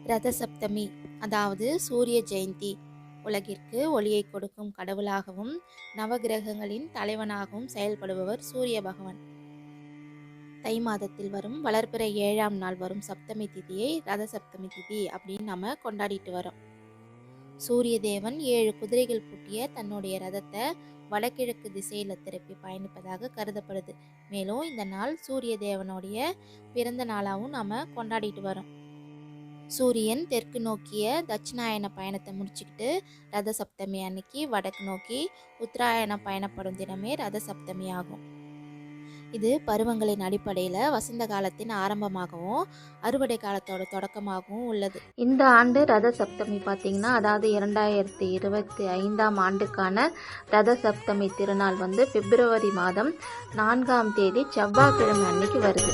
ரத சப்தமி அதாவது சூரிய ஜெயந்தி. உலகிற்கு ஒளியை கொடுக்கும் கடவுளாகவும் நவகிரகங்களின் தலைவனாகவும் செயல்படுபவர் சூரிய பகவான். தை மாதத்தில் வரும் வளர்பிறை 7ஆம் நாள் வரும் சப்தமி திதியை ரத சப்தமி திதி அப்படின்னு நம்ம கொண்டாடிட்டு வரோம். சூரிய தேவன் 7 குதிரைகள் பூட்டிய தன்னுடைய ரதத்தை வடகிழக்கு திசையில திருப்பி பயணிப்பதாக கருதப்படுது. மேலும் இந்த நாள் சூரிய தேவனுடைய பிறந்த நாளாகவும் நாம கொண்டாடிட்டு வரோம். சூரியன் தெற்கு நோக்கிய தட்சிணாயன பயணத்தை முடிச்சுக்கிட்டு ரத சப்தமி அன்னைக்கு வடக்கு நோக்கி உத்தராயணம் பயணப்படும் தினமே ரத சப்தமி ஆகும். இது பருவங்களின் அடிப்படையில் வசந்த காலத்தின் ஆரம்பமாகவும் அறுவடை காலத்தோட தொடக்கமாகவும் உள்ளது. இந்த ஆண்டு ரத சப்தமி பார்த்தீங்கன்னா, அதாவது 2025ஆம் ஆண்டுக்கான ரத சப்தமி திருநாள் வந்து பிப்ரவரி மாதம் 4ஆம் தேதி செவ்வாய்க்கிழமை அன்னைக்கு வருது.